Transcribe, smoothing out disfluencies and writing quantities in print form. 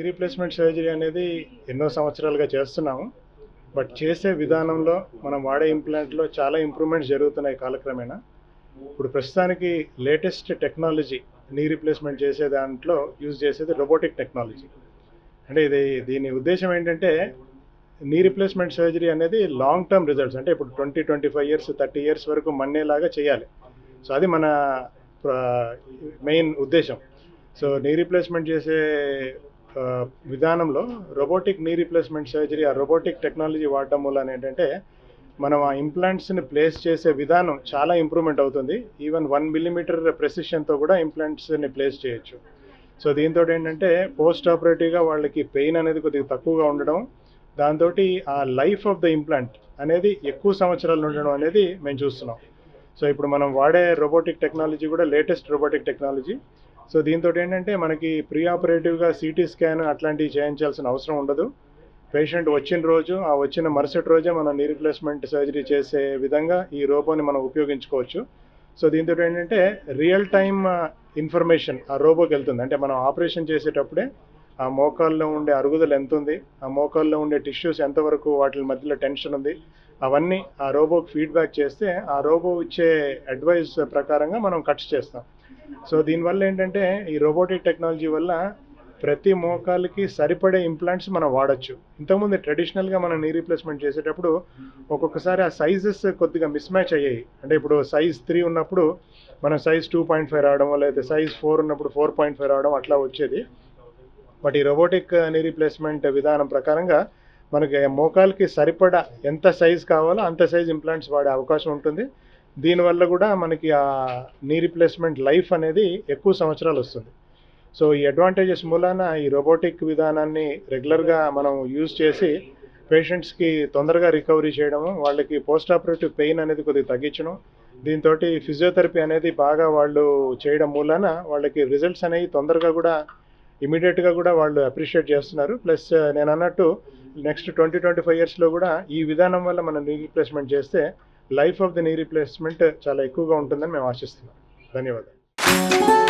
Replacement surgery అనేది ఎన్నో సంవత్సరాలుగా చేస్తున్నాము. బట్ చేసే విధానంలో మనం వాడే ఇంప్లాంట్లో చాలా ఇంప్రూవ్మెంట్స్ జరుగుతున్నాయి కాలక్రమేణా. ఇప్పుడు ప్రస్తుతానికి లేటెస్ట్ టెక్నాలజీ నీ రీప్లేస్మెంట్ చేసే దాంట్లో యూజ్ చేసేది రోబోటిక్ టెక్నాలజీ. అంటే దీని ఉద్దేశం ఏంటంటే నీ రీప్లేస్మెంట్ సర్జరీ అనేది లాంగ్ టర్మ్ రిజల్ట్స్, అంటే ఇప్పుడు 20-25 ఇయర్స్ 30 ఇయర్స్ వరకు మన్నేలాగా చేయాలి. సో అది మన మెయిన్ ఉద్దేశం. సో నీ రీప్లేస్మెంట్ చేసే విధానంలో రోబోటిక్ నీ రీప్లేస్మెంట్ సర్జరీ, ఆ రోబోటిక్ టెక్నాలజీ వాడటం వల్ల ఏంటంటే మనం ఆ ఇంప్లాంట్స్ని ప్లేస్ చేసే విధానం చాలా ఇంప్రూవ్మెంట్ అవుతుంది. ఈవెన్ 1 మిల్లీమీటర్ ప్రెసిషన్తో కూడా ఇంప్లాంట్స్ని ప్లేస్ చేయొచ్చు. సో దీంతో ఏంటంటే పోస్ట్ ఆపరేటివ్గా వాళ్ళకి పెయిన్ అనేది కొద్దిగా తక్కువగా ఉండడం, దాంతో ఆ లైఫ్ ఆఫ్ ద ఇంప్లాంట్ అనేది ఎక్కువ సంవత్సరాలు ఉండడం అనేది మేము చూస్తున్నాం. సో ఇప్పుడు మనం వాడే రోబోటిక్ టెక్నాలజీ కూడా లేటెస్ట్ రోబోటిక్ టెక్నాలజీ. సో దీంతో ఏంటంటే మనకి ప్రీ ఆపరేటివ్గా సిటీ స్కాన్ అట్లాంటివి చేయించాల్సిన అవసరం ఉండదు. పేషెంట్ వచ్చిన రోజు, ఆ వచ్చిన మరుసటి రోజే మనం నీ రీప్లేస్మెంట్ సర్జరీ చేసే విధంగా ఈ రోబోని మనం ఉపయోగించుకోవచ్చు. సో దీంతో ఏంటంటే రియల్ టైమ్ ఇన్ఫర్మేషన్ ఆ రోబోకి వెళ్తుంది. అంటే మనం ఆపరేషన్ చేసేటప్పుడే ఆ మోకాల్లో ఉండే అరుగుదల ఎంత ఉంది, ఆ మోకాల్లో ఉండే టిష్యూస్ ఎంతవరకు వాటి మధ్యలో టెన్షన్ ఉంది, అవన్నీ ఆ రోబోకి ఫీడ్బ్యాక్ చేస్తే ఆ రోబో ఇచ్చే అడ్వైస్ ప్రకారంగా మనం కట్స్ చేస్తాం. సో దీనివల్ల ఏంటంటే ఈ రోబోటిక్ టెక్నాలజీ వల్ల ప్రతి మోకాలకి సరిపడే ఇంప్లాంట్స్ మనం వాడచ్చు. ఇంతకుముందు ట్రెడిషనల్గా మనం నీ రీప్లేస్మెంట్ చేసేటప్పుడు ఒక్కొక్కసారి ఆ సైజెస్ కొద్దిగా మిస్ మ్యాచ్ అయ్యాయి. అంటే ఇప్పుడు సైజ్ 3 ఉన్నప్పుడు మనం సైజ్ 2.5 రావడం, లేదా సైజ్ 4 ఉన్నప్పుడు 4.5 రావడం అట్లా వచ్చేది. బట్ ఈ రోబోటిక్ నీ రీప్లేస్మెంట్ విధానం ప్రకారంగా మనకి మోకాలకి సరిపడా ఎంత సైజ్ కావాలో అంత సైజ్ ఇంప్లాంట్స్ వాడే అవకాశం ఉంటుంది. దీనివల్ల కూడా మనకి ఆ నీ రీప్లేస్మెంట్ లైఫ్ అనేది ఎక్కువ సంవత్సరాలు వస్తుంది. సో ఈ అడ్వాంటేజెస్ మూలాన ఈ రోబోటిక్ విధానాన్ని రెగ్యులర్గా మనం యూజ్ చేసి పేషెంట్స్కి తొందరగా రికవరీ చేయడము, వాళ్ళకి పోస్ట్ ఆపరేటివ్ పెయిన్ అనేది కొద్దిగా తగ్గించడం, దీంతో ఫిజియోథెరపీ అనేది బాగా వాళ్ళు చేయడం మూలాన వాళ్ళకి రిజల్ట్స్ అనేవి తొందరగా కూడా ఇమీడియట్గా కూడా వాళ్ళు అప్రిషియేట్ చేస్తున్నారు. ప్లస్ నేను అన్నట్టు నెక్స్ట్ 20-25 ఇయర్స్లో కూడా ఈ విధానం వల్ల మనం నీ రీప్లేస్మెంట్ చేస్తే life of the knee replacement చాలా ఎక్కువగా ఉంటుందని మేము ఆశిస్తున్నాం. ధన్యవాదాలు.